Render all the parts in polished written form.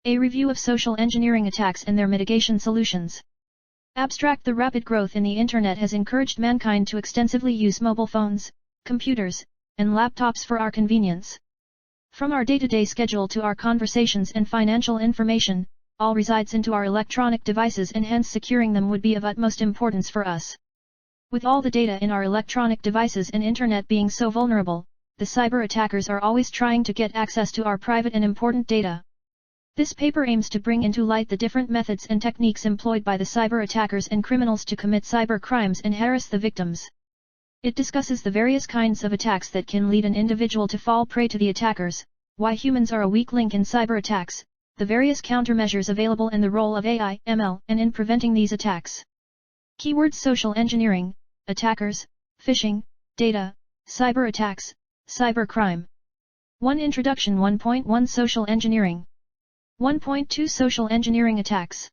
A review of social engineering attacks and their mitigation solutions. Abstract. The rapid growth in the internet has encouraged mankind to extensively use mobile phones, computers, and laptops for our convenience. From our day-to-day schedule to our conversations and financial information, all resides into our electronic devices, and hence securing them would be of utmost importance for us. With all the data in our electronic devices and internet being so vulnerable, the cyber attackers are always trying to get access to our private and important data. This paper aims to bring into light the different methods and techniques employed by the cyber attackers and criminals to commit cyber crimes and harass the victims. It discusses the various kinds of attacks that can lead an individual to fall prey to the attackers, why humans are a weak link in cyber attacks, the various countermeasures available, and the role of AI, ML, and in preventing these attacks. Keywords: social engineering, attackers, phishing, data, cyber attacks, cybercrime. 1. Introduction. 1.1 Social engineering. 1.2 Social engineering attacks.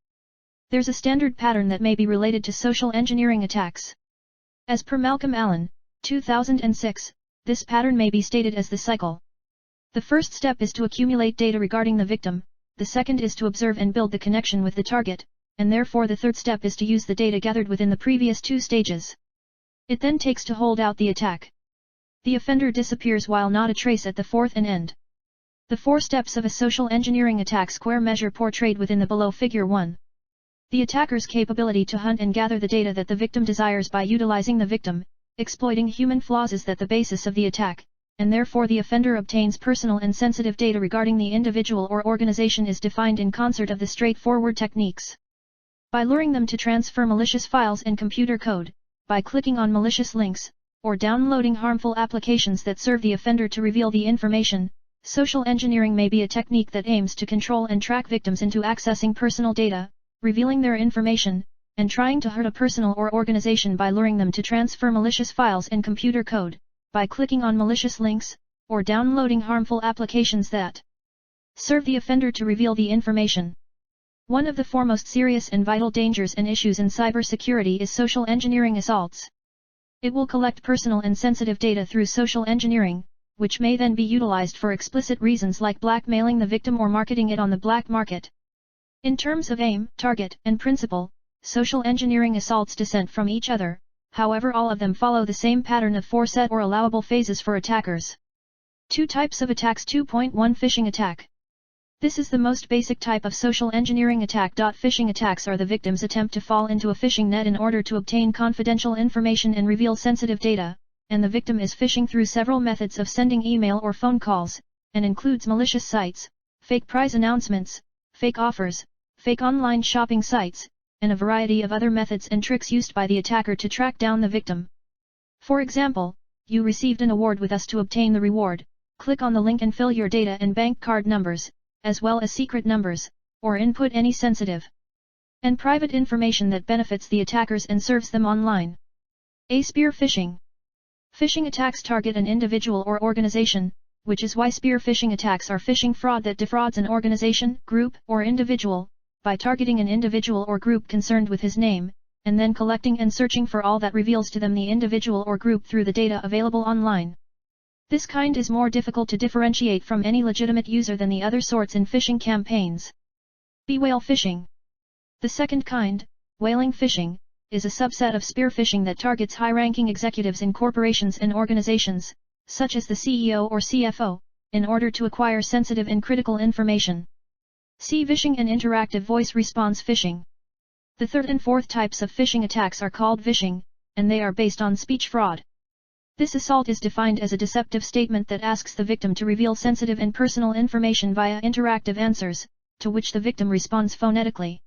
There's a standard pattern that may be related to social engineering attacks. As per Malcolm Allen, 2006, this pattern may be stated as the cycle. The first step is to accumulate data regarding the victim, the second is to observe and build the connection with the target, and therefore the third step is to use the data gathered within the previous two stages. It then takes to hold out the attack. The offender disappears while not a trace at the fourth and end. The 4 steps of a social engineering attack square measure portrayed within the below figure 1. The attacker's capability to hunt and gather the data that the victim desires by utilizing the victim, exploiting human flaws is at the basis of the attack, and therefore the offender obtains personal and sensitive data regarding the individual or organization is defined in concert of the straightforward techniques. By luring them to transfer malicious files and computer code, by clicking on malicious links, or downloading harmful applications that serve the offender to reveal the information, social engineering may be a technique that aims to control and track victims into accessing personal data, revealing their information, and trying to hurt a person or organization by luring them to transfer malicious files and computer code, by clicking on malicious links, or downloading harmful applications that serve the offender to reveal the information. One of the foremost serious and vital dangers and issues in cybersecurity is social engineering assaults. It will collect personal and sensitive data through social engineering, which may then be utilized for explicit reasons like blackmailing the victim or marketing it on the black market. In terms of aim, target, and principle, social engineering assaults dissent from each other, however all of them follow the same pattern of 4 set or allowable phases for attackers. 2 types of attacks. 2.1 Phishing attack. This is the most basic type of social engineering attack. Phishing attacks are the victim's attempt to fall into a phishing net in order to obtain confidential information and reveal sensitive data, and the victim is phishing through several methods of sending email or phone calls, and includes malicious sites, fake prize announcements, fake offers, fake online shopping sites, and a variety of other methods and tricks used by the attacker to track down the victim. For example, you received an award with us to obtain the reward. Click on the link and fill your data and bank card numbers, as well as secret numbers, or input any sensitive and private information that benefits the attackers and serves them online. A. Spear phishing. Phishing attacks target an individual or organization, which is why spear phishing attacks are phishing fraud that defrauds an organization, group, or individual, by targeting an individual or group concerned with his name, and then collecting and searching for all that reveals to them the individual or group through the data available online. This kind is more difficult to differentiate from any legitimate user than the other sorts in phishing campaigns. B. Whale phishing. The second kind, whaling phishing, is a subset of spear phishing that targets high-ranking executives in corporations and organizations, such as the CEO or CFO, in order to acquire sensitive and critical information. C. Vishing and interactive voice response phishing. The third and fourth types of phishing attacks are called vishing, and they are based on speech fraud. This assault is defined as a deceptive statement that asks the victim to reveal sensitive and personal information via interactive answers, to which the victim responds phonetically.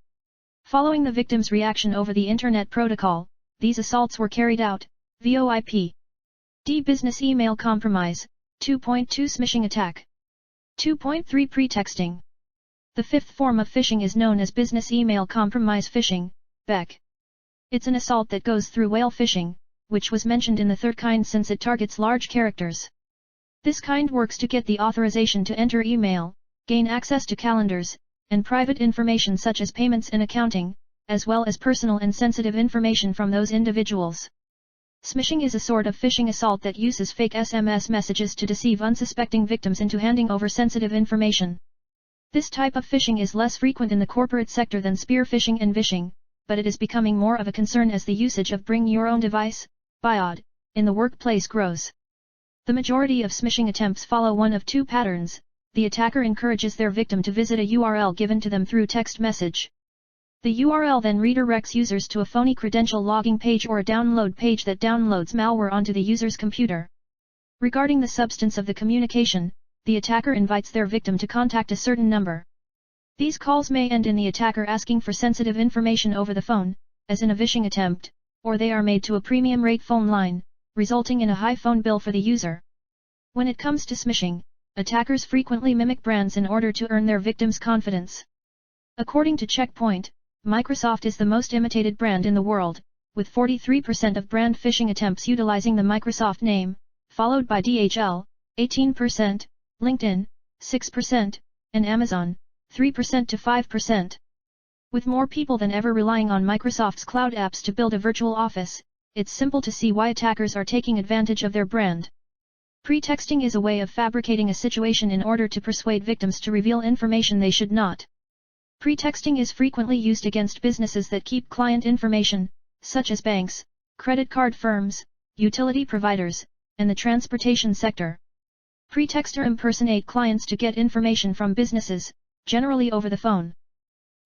Following the victim's reaction over the Internet Protocol, these assaults were carried out. VoIP. D. Business email compromise. 2.2 Smishing attack. 2.3 Pretexting. The fifth form of phishing is known as business email compromise phishing, BEC. It's an assault that goes through whale phishing, which was mentioned in the third kind since it targets large characters. This kind works to get the authorization to enter email, gain access to calendars, and private information such as payments and accounting, as well as personal and sensitive information from those individuals. Smishing is a sort of phishing assault that uses fake SMS messages to deceive unsuspecting victims into handing over sensitive information. This type of phishing is less frequent in the corporate sector than spear phishing and vishing, but it is becoming more of a concern as the usage of bring your own device, BYOD, in the workplace grows. The majority of smishing attempts follow one of two patterns. The attacker encourages their victim to visit a URL given to them through text message. The URL then redirects users to a phony credential logging page or a download page that downloads malware onto the user's computer. Regarding the substance of the communication, the attacker invites their victim to contact a certain number. These calls may end in the attacker asking for sensitive information over the phone, as in a vishing attempt, or they are made to a premium rate phone line, resulting in a high phone bill for the user. When it comes to smishing, attackers frequently mimic brands in order to earn their victims' confidence. According to Checkpoint, Microsoft is the most imitated brand in the world, with 43% of brand phishing attempts utilizing the Microsoft name, followed by DHL, 18%, LinkedIn, 6%, and Amazon, 3% to 5%. With more people than ever relying on Microsoft's cloud apps to build a virtual office, it's simple to see why attackers are taking advantage of their brand. Pretexting is a way of fabricating a situation in order to persuade victims to reveal information they should not. Pretexting is frequently used against businesses that keep client information, such as banks, credit card firms, utility providers, and the transportation sector. Pretexters impersonate clients to get information from businesses, generally over the phone.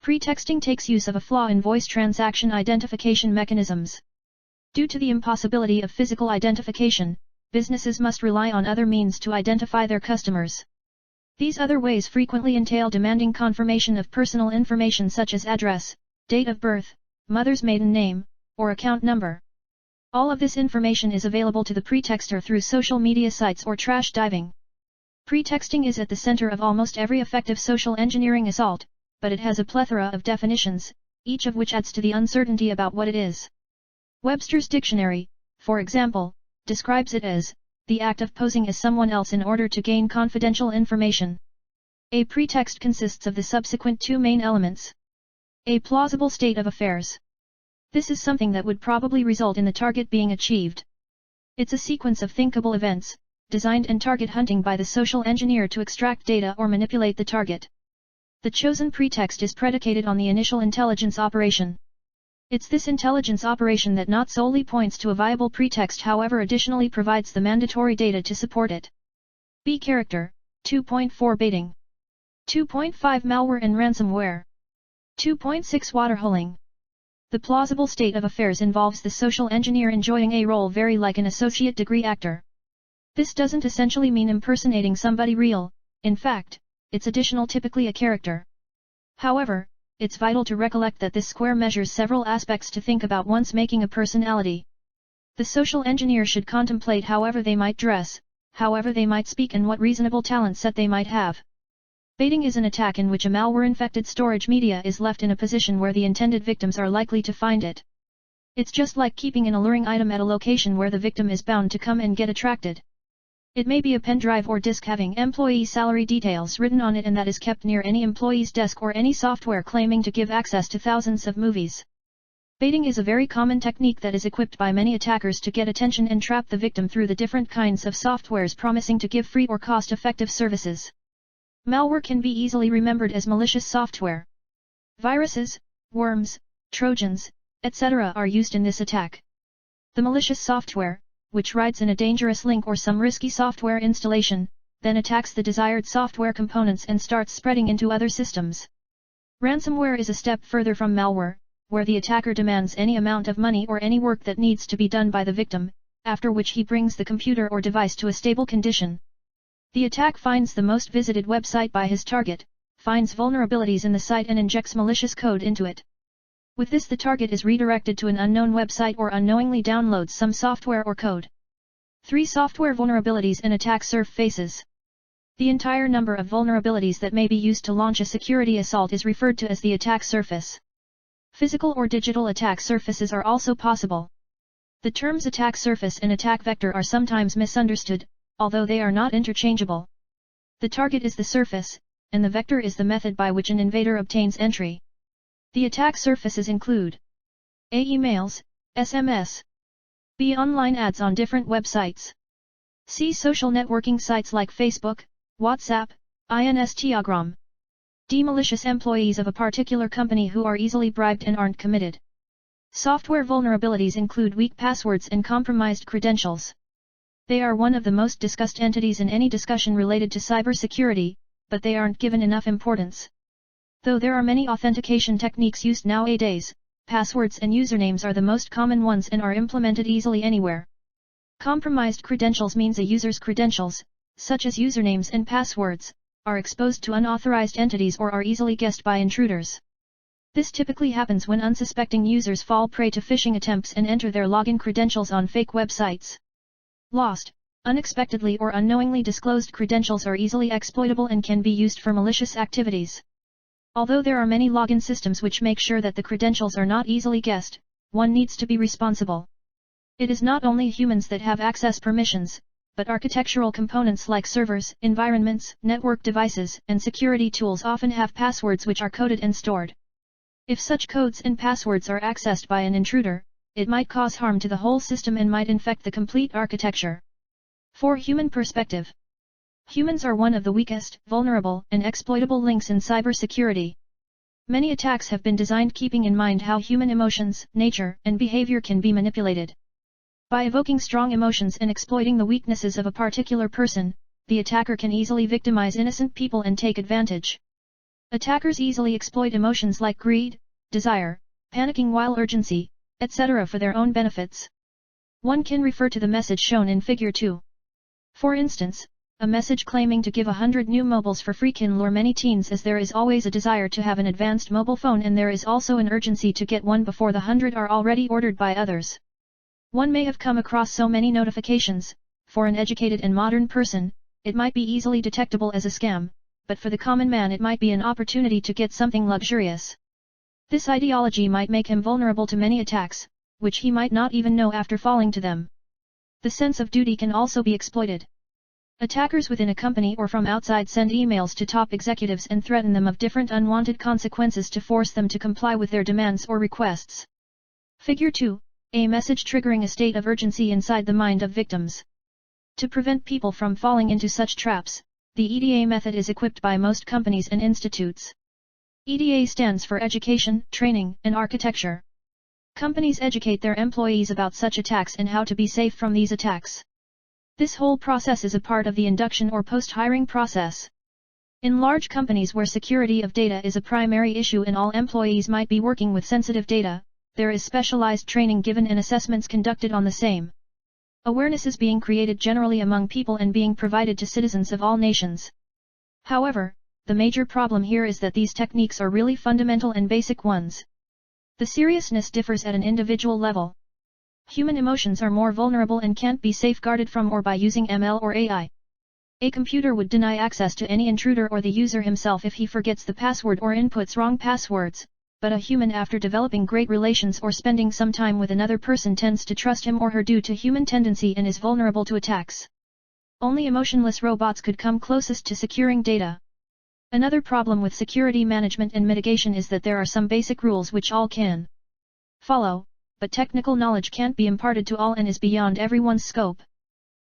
Pretexting takes use of a flaw in voice transaction identification mechanisms. Due to the impossibility of physical identification, businesses must rely on other means to identify their customers. These other ways frequently entail demanding confirmation of personal information such as address, date of birth, mother's maiden name, or account number. All of this information is available to the pretexter through social media sites or trash diving. Pretexting is at the center of almost every effective social engineering assault, but it has a plethora of definitions, each of which adds to the uncertainty about what it is. Webster's Dictionary, for example, describes it as the act of posing as someone else in order to gain confidential information. A pretext consists of the subsequent two main elements. A plausible state of affairs. This is something that would probably result in the target being achieved. It's a sequence of thinkable events, designed and target hunting by the social engineer to extract data or manipulate the target. The chosen pretext is predicated on the initial intelligence operation. It's this intelligence operation that not solely points to a viable pretext, however additionally provides the mandatory data to support it. B. Character, 2.4 Baiting. 2.5 Malware and ransomware. 2.6 Waterholing. The plausible state of affairs involves the social engineer enjoying a role very like an associate degree actor. This doesn't essentially mean impersonating somebody real, in fact, it's additional, typically a character. However, it's vital to recollect that this square measures several aspects to think about once making a personality. The social engineer should contemplate however they might dress, however they might speak, and what reasonable talent set they might have. Baiting is an attack in which a malware-infected storage media is left in a position where the intended victims are likely to find it. It's just like keeping an alluring item at a location where the victim is bound to come and get attracted. It may be a pen drive or disk having employee salary details written on it, and that is kept near any employee's desk, or any software claiming to give access to thousands of movies. Baiting is a very common technique that is equipped by many attackers to get attention and trap the victim through the different kinds of softwares promising to give free or cost-effective services. Malware can be easily remembered as malicious software. Viruses, worms, trojans, etc. are used in this attack. The malicious software, which rides in a dangerous link or some risky software installation, then attacks the desired software components and starts spreading into other systems. Ransomware is a step further from malware, where the attacker demands any amount of money or any work that needs to be done by the victim, after which he brings the computer or device to a stable condition. The attack finds the most visited website by his target, finds vulnerabilities in the site and injects malicious code into it. With this, the target is redirected to an unknown website or unknowingly downloads some software or code. 3. Software vulnerabilities and attack surfaces. The entire number of vulnerabilities that may be used to launch a security assault is referred to as the attack surface. Physical or digital attack surfaces are also possible. The terms attack surface and attack vector are sometimes misunderstood, although they are not interchangeable. The target is the surface, and the vector is the method by which an invader obtains entry. The attack surfaces include A. Emails, SMS. B. Online ads on different websites. C. Social networking sites like Facebook, WhatsApp, Instagram. D. Malicious employees of a particular company who are easily bribed and aren't committed. Software vulnerabilities include weak passwords and compromised credentials. They are one of the most discussed entities in any discussion related to cybersecurity, but they aren't given enough importance. Though there are many authentication techniques used nowadays, passwords and usernames are the most common ones and are implemented easily anywhere. Compromised credentials means a user's credentials, such as usernames and passwords, are exposed to unauthorized entities or are easily guessed by intruders. This typically happens when unsuspecting users fall prey to phishing attempts and enter their login credentials on fake websites. Lost, unexpectedly or unknowingly disclosed credentials are easily exploitable and can be used for malicious activities. Although there are many login systems which make sure that the credentials are not easily guessed, one needs to be responsible. It is not only humans that have access permissions, but architectural components like servers, environments, network devices, and security tools often have passwords which are coded and stored. If such codes and passwords are accessed by an intruder, it might cause harm to the whole system and might infect the complete architecture. 4. Human perspective. Humans are one of the weakest, vulnerable, and exploitable links in cybersecurity. Many attacks have been designed keeping in mind how human emotions, nature, and behavior can be manipulated. By evoking strong emotions and exploiting the weaknesses of a particular person, the attacker can easily victimize innocent people and take advantage. Attackers easily exploit emotions like greed, desire, panicking while urgency, etc. for their own benefits. One can refer to the message shown in Figure 2. For instance, a message claiming to give 100 new mobiles for free can lure many teens as there is always a desire to have an advanced mobile phone and there is also an urgency to get one before the 100 are already ordered by others. One may have come across so many notifications. For an educated and modern person, it might be easily detectable as a scam, but for the common man it might be an opportunity to get something luxurious. This ideology might make him vulnerable to many attacks, which he might not even know after falling to them. The sense of duty can also be exploited. Attackers within a company or from outside send emails to top executives and threaten them of different unwanted consequences to force them to comply with their demands or requests. Figure 2. A message triggering a state of urgency inside the mind of victims. To prevent people from falling into such traps, the EDA method is equipped by most companies and institutes. EDA stands for Education, Training, and Architecture. Companies educate their employees about such attacks and how to be safe from these attacks. This whole process is a part of the induction or post-hiring process. In large companies where security of data is a primary issue and all employees might be working with sensitive data, there is specialized training given and assessments conducted on the same. Awareness is being created generally among people and being provided to citizens of all nations. However, the major problem here is that these techniques are really fundamental and basic ones. The seriousness differs at an individual level. Human emotions are more vulnerable and can't be safeguarded from or by using ML or AI. A computer would deny access to any intruder or the user himself if he forgets the password or inputs wrong passwords, but a human after developing great relations or spending some time with another person tends to trust him or her due to human tendency and is vulnerable to attacks. Only emotionless robots could come closest to securing data. Another problem with security management and mitigation is that there are some basic rules which all can follow, but technical knowledge can't be imparted to all and is beyond everyone's scope.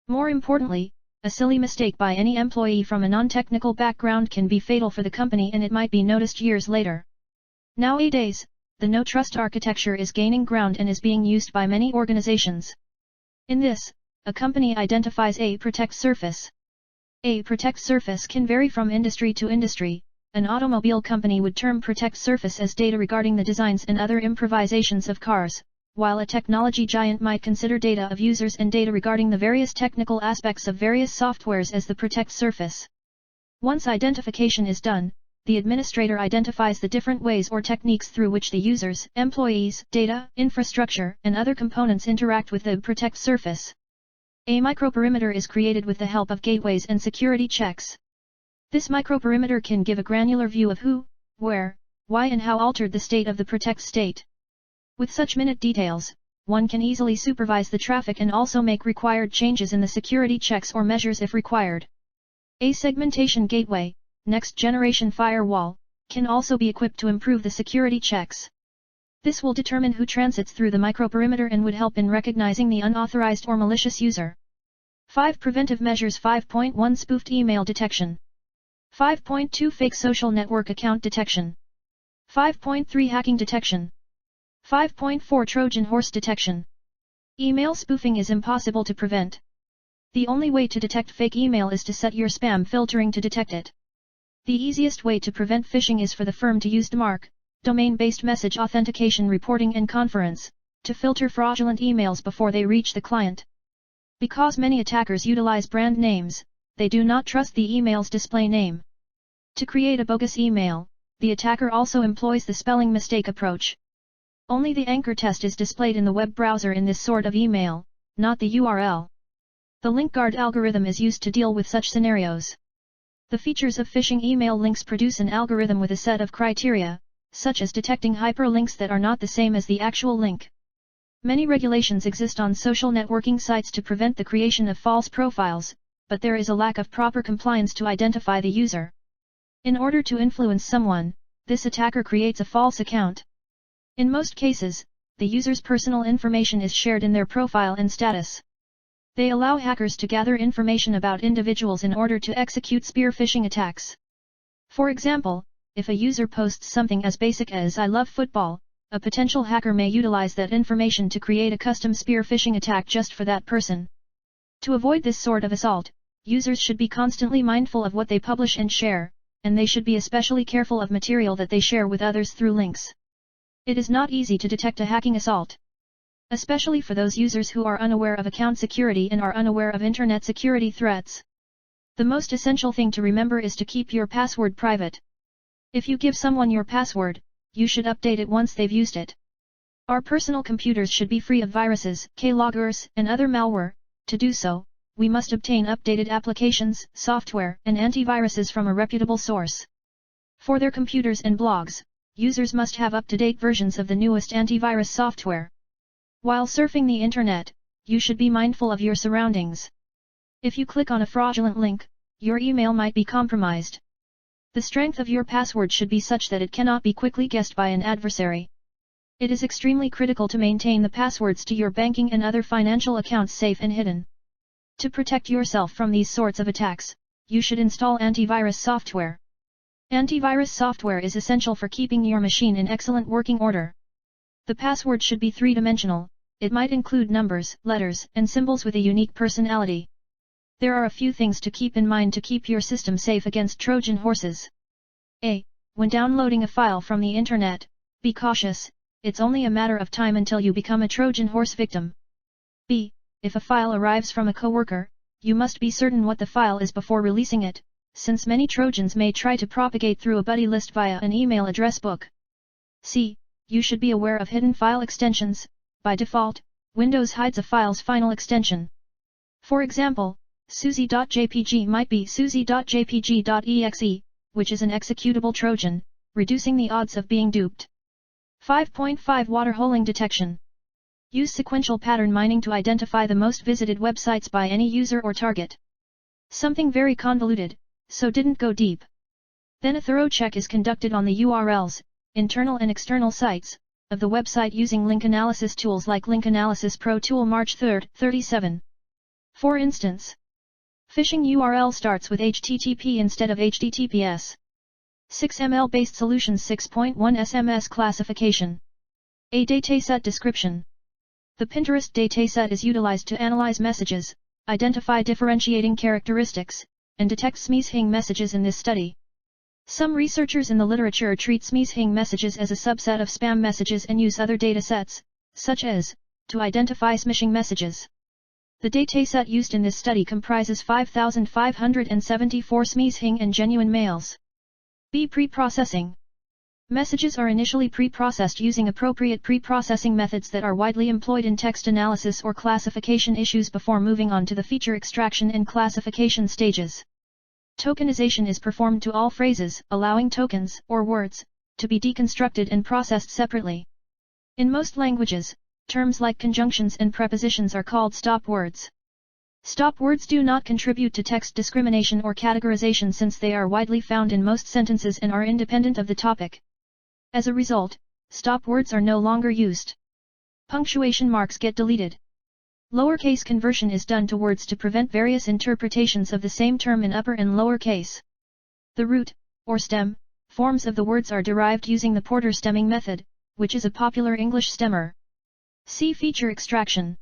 More importantly, a silly mistake by any employee from a non-technical background can be fatal for the company and it might be noticed years later. Nowadays, the no-trust architecture is gaining ground and is being used by many organizations. In this, a company identifies a protect surface. A protect surface can vary from industry to industry. An automobile company would term protect surface as data regarding the designs and other improvisations of cars, while a technology giant might consider data of users and data regarding the various technical aspects of various softwares as the protect surface. Once identification is done, the administrator identifies the different ways or techniques through which the users, employees, data, infrastructure, and other components interact with the protect surface. A microperimeter is created with the help of gateways and security checks. This microperimeter can give a granular view of who, where, why and how altered the state of the protect state. With such minute details, one can easily supervise the traffic and also make required changes in the security checks or measures if required. A segmentation gateway, next generation firewall, can also be equipped to improve the security checks. This will determine who transits through the microperimeter and would help in recognizing the unauthorized or malicious user. 5. Preventive measures. 5.1 Spoofed email detection. 5.2 Fake social network account detection. 5.3 Hacking detection. 5.4 Trojan horse detection. Email spoofing is impossible to prevent. The only way to detect fake email is to set your spam filtering to detect it. The easiest way to prevent phishing is for the firm to use DMARC, domain-based message authentication reporting and conference, to filter fraudulent emails before they reach the client. Because many attackers utilize brand names, they do not trust the email's display name. To create a bogus email, the attacker also employs the spelling mistake approach. Only the anchor text is displayed in the web browser in this sort of email, not the URL. The link guard algorithm is used to deal with such scenarios. The features of phishing email links produce an algorithm with a set of criteria, such as detecting hyperlinks that are not the same as the actual link. Many regulations exist on social networking sites to prevent the creation of false profiles, but there is a lack of proper compliance to identify the user. In order to influence someone, this attacker creates a false account. In most cases, the user's personal information is shared in their profile and status. They allow hackers to gather information about individuals in order to execute spear phishing attacks. For example, if a user posts something as basic as "I love football," a potential hacker may utilize that information to create a custom spear phishing attack just for that person. To avoid this sort of assault, users should be constantly mindful of what they publish and share, and they should be especially careful of material that they share with others through links. It is not easy to detect a hacking assault, especially for those users who are unaware of account security and are unaware of internet security threats. The most essential thing to remember is to keep your password private. If you give someone your password, you should update it once they've used it. Our personal computers should be free of viruses, keyloggers, and other malware. To do so, we must obtain updated applications, software, and antiviruses from a reputable source. For their computers and blogs, users must have up-to-date versions of the newest antivirus software. While surfing the internet, you should be mindful of your surroundings. If you click on a fraudulent link, your email might be compromised. The strength of your password should be such that it cannot be quickly guessed by an adversary. It is extremely critical to maintain the passwords to your banking and other financial accounts safe and hidden. To protect yourself from these sorts of attacks, you should install antivirus software. Antivirus software is essential for keeping your machine in excellent working order. The password should be three-dimensional. It might include numbers, letters, and symbols with a unique personality. There are a few things to keep in mind to keep your system safe against Trojan horses. A. When downloading a file from the internet, be cautious, it's only a matter of time until you become a Trojan horse victim. B. If a file arrives from a coworker, you must be certain what the file is before releasing it, since many Trojans may try to propagate through a buddy list via an email address book. C. You should be aware of hidden file extensions. By default, Windows hides a file's final extension. For example, suzy.jpg might be suzy.jpg.exe, which is an executable Trojan, reducing the odds of being duped. 5.5 Waterholing detection. Use sequential pattern mining to identify the most visited websites by any user or target. Something very convoluted, so didn't go deep. Then a thorough check is conducted on the URLs, internal and external sites, of the website using link analysis tools like Link Analysis Pro Tool March 3, 37. For instance, phishing URL starts with HTTP instead of HTTPS. 6ML based solutions 6.1 SMS classification. A dataset description. The Pinterest dataset is utilized to analyze messages, identify differentiating characteristics, and detect smishing messages in this study. Some researchers in the literature treat smishing messages as a subset of spam messages and use other datasets, such as, to identify smishing messages. The dataset used in this study comprises 5,574 smishing and genuine mails. B. Pre-processing. Messages are initially pre-processed using appropriate pre-processing methods that are widely employed in text analysis or classification issues before moving on to the feature extraction and classification stages. Tokenization is performed to all phrases, allowing tokens, or words, to be deconstructed and processed separately. In most languages, terms like conjunctions and prepositions are called stop words. Stop words do not contribute to text discrimination or categorization since they are widely found in most sentences and are independent of the topic. As a result, stop words are no longer used. Punctuation marks get deleted. Lowercase conversion is done to words to prevent various interpretations of the same term in upper and lower case. The root, or stem, forms of the words are derived using the Porter stemming method, which is a popular English stemmer. See feature extraction.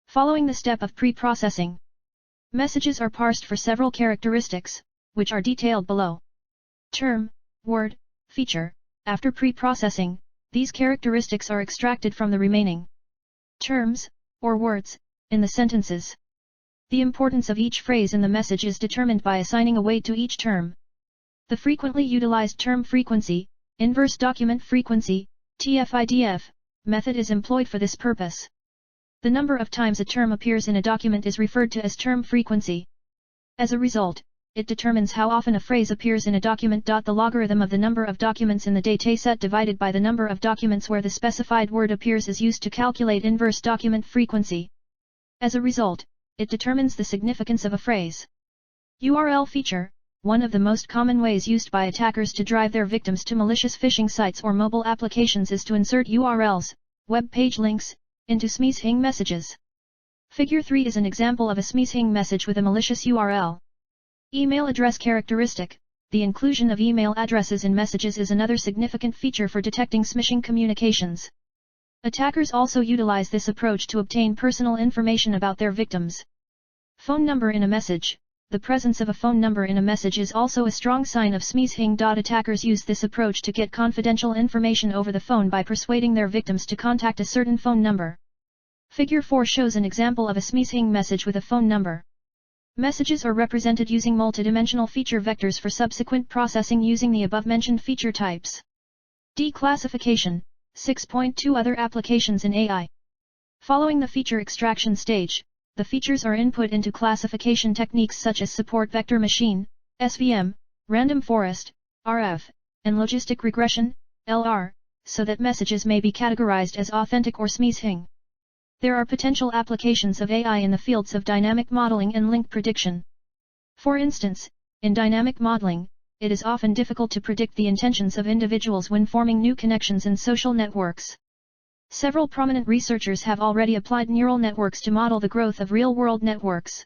Following the step of pre-processing, messages are parsed for several characteristics, which are detailed below. Term, word, feature. After pre-processing, these characteristics are extracted from the remaining terms, or words, in the sentences. The importance of each phrase in the message is determined by assigning a weight to each term. The frequently utilized term frequency, inverse document frequency, TF-IDF, method is employed for this purpose. The number of times a term appears in a document is referred to as term frequency. As a result, it determines how often a phrase appears in a document. The logarithm of the number of documents in the dataset divided by the number of documents where the specified word appears is used to calculate inverse document frequency. As a result, it determines the significance of a phrase. URL feature. One of the most common ways used by attackers to drive their victims to malicious phishing sites or mobile applications is to insert URLs, web page links, into Smishing messages. Figure 3 is an example of a Smishing message with a malicious URL. Email address characteristic. The inclusion of email addresses in messages is another significant feature for detecting smishing communications. Attackers also utilize this approach to obtain personal information about their victims. Phone number in a message. The presence of a phone number in a message is also a strong sign of Smishing. Attackers use this approach to get confidential information over the phone by persuading their victims to contact a certain phone number. Figure 4 shows an example of a Smishing message with a phone number. Messages are represented using multidimensional feature vectors for subsequent processing using the above-mentioned feature types. Declassification. 6.2 Other applications in AI. Following the feature extraction stage, the features are input into classification techniques such as support vector machine, SVM, random forest, RF, and logistic regression, LR, so that messages may be categorized as authentic or Smishing. There are potential applications of AI in the fields of dynamic modeling and link prediction. For instance, in dynamic modeling, it is often difficult to predict the intentions of individuals when forming new connections in social networks. Several prominent researchers have already applied neural networks to model the growth of real-world networks.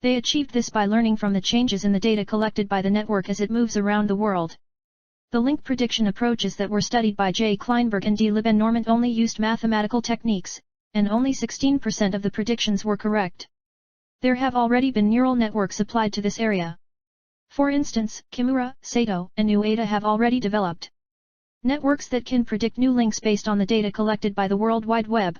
They achieved this by learning from the changes in the data collected by the network as it moves around the world. The link prediction approaches that were studied by J. Kleinberg and D. Lieben-Normand only used mathematical techniques, and only 16% of the predictions were correct. There have already been neural networks applied to this area. For instance, Kimura, Sato, and Ueda have already developed networks that can predict new links based on the data collected by the World Wide Web.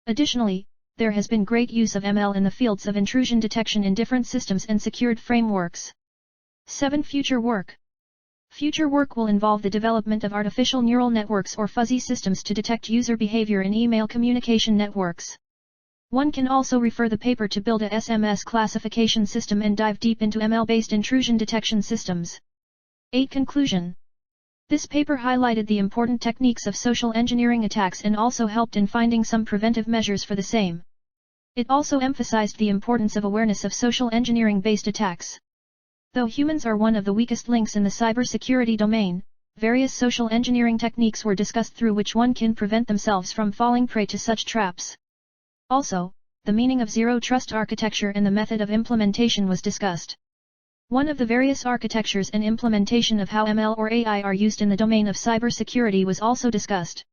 Additionally, there has been great use of ML in the fields of intrusion detection in different systems and secured frameworks. 7. Future work. Future work will involve the development of artificial neural networks or fuzzy systems to detect user behavior in email communication networks. One can also refer the paper to build a SMS classification system and dive deep into ML-based intrusion detection systems. 8. Conclusion. This paper highlighted the important techniques of social engineering attacks and also helped in finding some preventive measures for the same. It also emphasized the importance of awareness of social engineering-based attacks. Though humans are one of the weakest links in the cybersecurity domain, various social engineering techniques were discussed through which one can prevent themselves from falling prey to such traps. Also, the meaning of zero trust architecture and the method of implementation was discussed. One of the various architectures and implementation of how ML or AI are used in the domain of cybersecurity was also discussed.